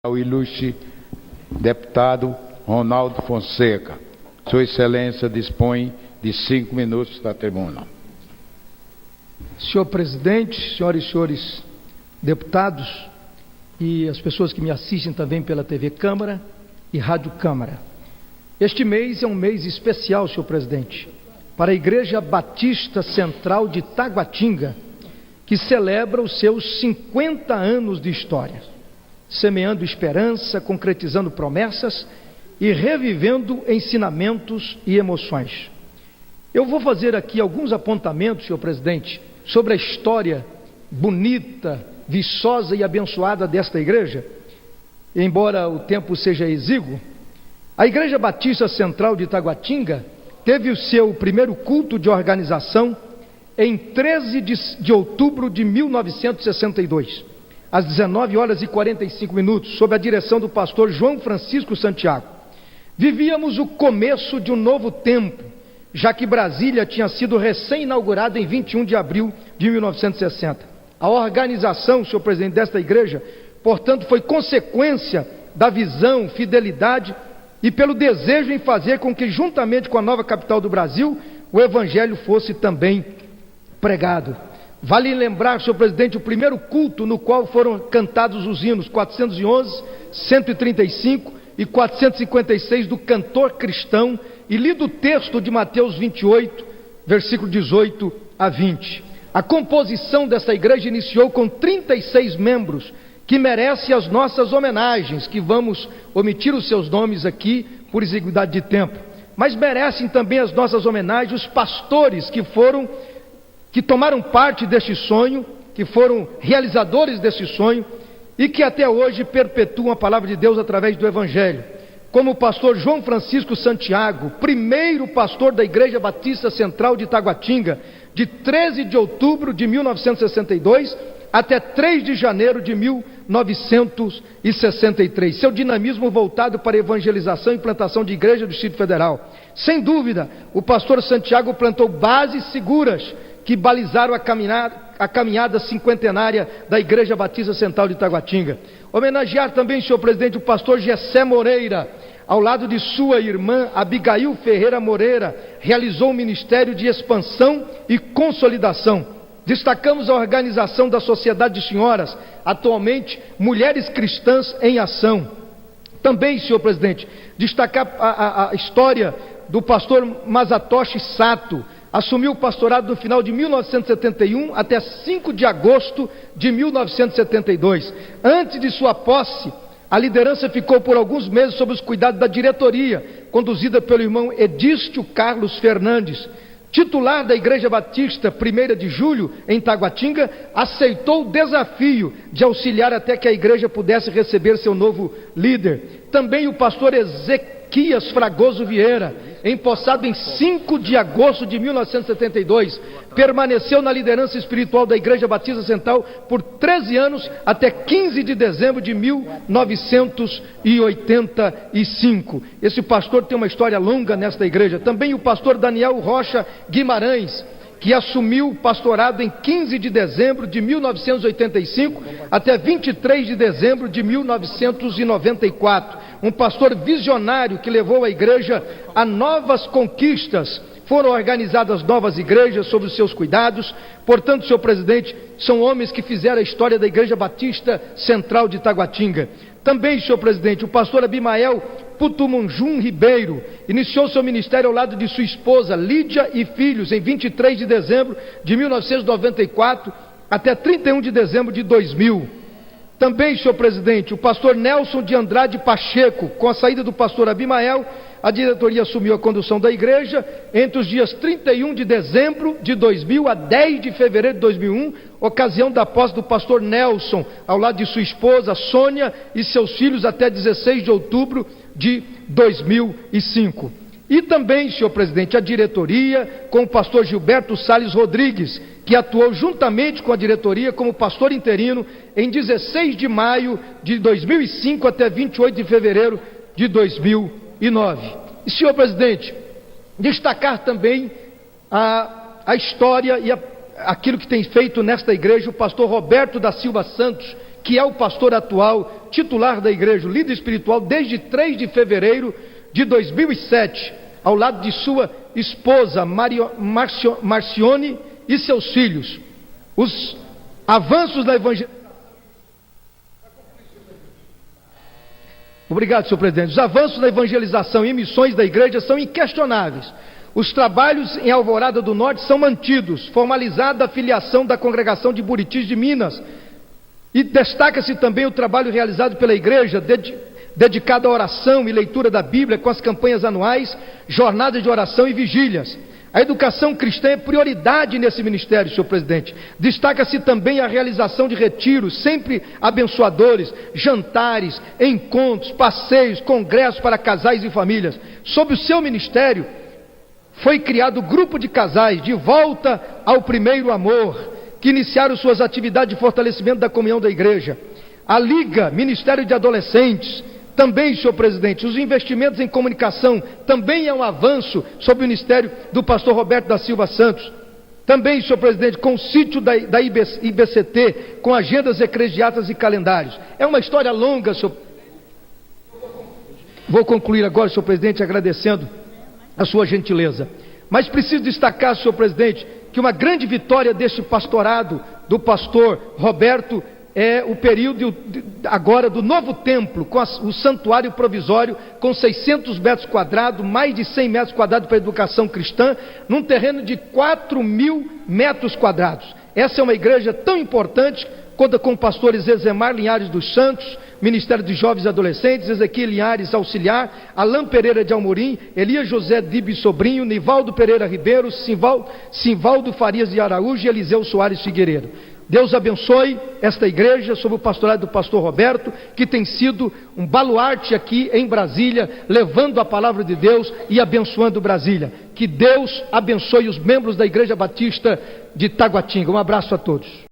Ao ilustre deputado Ronaldo Fonseca. Sua Excelência dispõe de 5 minutos da tribuna. Senhor presidente, senhoras e senhores deputados e as pessoas que me assistem também pela TV Câmara e Rádio Câmara. Este mês é um mês especial, senhor presidente, para a Igreja Batista Central de Taguatinga, que celebra os seus 50 anos de história, semeando esperança, concretizando promessas e revivendo ensinamentos e emoções. Eu vou fazer aqui alguns apontamentos, senhor presidente, sobre a história bonita, viçosa e abençoada desta igreja. Embora o tempo seja exíguo, a Igreja Batista Central de Taguatinga teve o seu primeiro culto de organização em 13 de outubro de 1962. Às 19h45, sob a direção do pastor João Francisco Santiago. Vivíamos o começo de um novo tempo, já que Brasília tinha sido recém-inaugurada em 21 de abril de 1960. A organização, senhor presidente, desta igreja, portanto, foi consequência da visão, fidelidade e pelo desejo em fazer com que, juntamente com a nova capital do Brasil, o evangelho fosse também pregado. Vale lembrar, senhor presidente, o primeiro culto no qual foram cantados os hinos 411, 135 e 456 do cantor cristão e lido o texto de Mateus 28, versículo 18 a 20. A composição dessa igreja iniciou com 36 membros que merecem as nossas homenagens, que vamos omitir os seus nomes aqui por exiguidade de tempo, mas merecem também as nossas homenagens os pastores que tomaram parte deste sonho, que foram realizadores desse sonho e que até hoje perpetuam a palavra de Deus através do Evangelho, como o pastor João Francisco Santiago, primeiro pastor da Igreja Batista Central de Taguatinga, de 13 de outubro de 1962 até 3 de janeiro de 1963. Seu dinamismo voltado para a evangelização e plantação de igreja do Distrito Federal. Sem dúvida, o pastor Santiago plantou bases seguras que balizaram a caminhada cinquentenária da Igreja Batista Central de Taguatinga. Homenagear também, senhor presidente, o pastor Gessé Moreira, ao lado de sua irmã Abigail Ferreira Moreira, realizou um ministério de expansão e consolidação. Destacamos a organização da Sociedade de Senhoras, atualmente Mulheres Cristãs em Ação. Também, senhor presidente, destacar a história do pastor Masatoshi Sato. Assumiu o pastorado no final de 1971 até 5 de agosto de 1972. Antes de sua posse, a liderança ficou por alguns meses sob os cuidados da diretoria, conduzida pelo irmão Edístio Carlos Fernandes. Titular da Igreja Batista 1ª de Julho, em Taguatinga, aceitou o desafio de auxiliar até que a igreja pudesse receber seu novo líder. Também o pastor Ezequias Fragoso Vieira, empossado em 5 de agosto de 1972, permaneceu na liderança espiritual da Igreja Batista Central por 13 anos, até 15 de dezembro de 1985. Esse pastor tem uma história longa nesta igreja. Também o pastor Daniel Rocha Guimarães, que assumiu o pastorado em 15 de dezembro de 1985 até 23 de dezembro de 1994. Um pastor visionário que levou a igreja a novas conquistas. Foram organizadas novas igrejas sob os seus cuidados. Portanto, senhor presidente, são homens que fizeram a história da Igreja Batista Central de Taguatinga. Também, senhor presidente, o pastor Abimael Putumunjum Ribeiro iniciou seu ministério ao lado de sua esposa Lídia e filhos em 23 de dezembro de 1994 até 31 de dezembro de 2000. Também, senhor presidente, o pastor Nelson de Andrade Pacheco, com a saída do pastor Abimael, a diretoria assumiu a condução da igreja entre os dias 31 de dezembro de 2000 a 10 de fevereiro de 2001, ocasião da posse do pastor Nelson, ao lado de sua esposa Sônia e seus filhos até 16 de outubro de 2005. E também, senhor presidente, a diretoria com o pastor Gilberto Salles Rodrigues, que atuou juntamente com a diretoria como pastor interino em 16 de maio de 2005 até 28 de fevereiro de 2009. E, senhor presidente, destacar também a história e aquilo que tem feito nesta igreja o pastor Roberto da Silva Santos, que é o pastor atual, titular da igreja, o líder espiritual, desde 3 de fevereiro de 2007, ao lado de sua esposa Marcione e seus filhos. Os avanços da evangelização. Obrigado, senhor presidente. Os avanços da evangelização e missões da igreja são inquestionáveis. Os trabalhos em Alvorada do Norte são mantidos, formalizada a filiação da congregação de Buritis de Minas, e destaca-se também o trabalho realizado pela igreja, dedicado à oração e leitura da Bíblia, com as campanhas anuais, jornadas de oração e vigílias. A educação cristã é prioridade nesse ministério, senhor presidente. Destaca-se também a realização de retiros, sempre abençoadores, jantares, encontros, passeios, congressos para casais e famílias. Sob o seu ministério, foi criado o grupo de casais de volta ao primeiro amor, que iniciaram suas atividades de fortalecimento da comunhão da igreja. A Liga, Ministério de Adolescentes, também, senhor presidente, os investimentos em comunicação também é um avanço sobre o ministério do pastor Roberto da Silva Santos. Também, senhor presidente, com o sítio da IBCT, com agendas eclesiásticas e calendários. É uma história longa, senhor. Vou concluir agora, senhor presidente, agradecendo a sua gentileza. Mas preciso destacar, senhor presidente, que uma grande vitória deste pastorado, do pastor Roberto, é o período agora do novo templo, com o santuário provisório, com 600 metros quadrados, mais de 100 metros quadrados para a educação cristã, num terreno de 4.000 metros quadrados. Essa é uma igreja tão importante, conta com pastores Ezemar Linhares dos Santos, Ministério de Jovens e Adolescentes, Ezequiel Linhares Auxiliar, Alain Pereira de Almorim, Elias José Dibe Sobrinho, Nivaldo Pereira Ribeiro, Simvaldo Farias de Araújo e Eliseu Soares Figueiredo. Deus abençoe esta igreja sob o pastorado do pastor Roberto, que tem sido um baluarte aqui em Brasília, levando a palavra de Deus e abençoando Brasília. Que Deus abençoe os membros da Igreja Batista de Taguatinga. Um abraço a todos.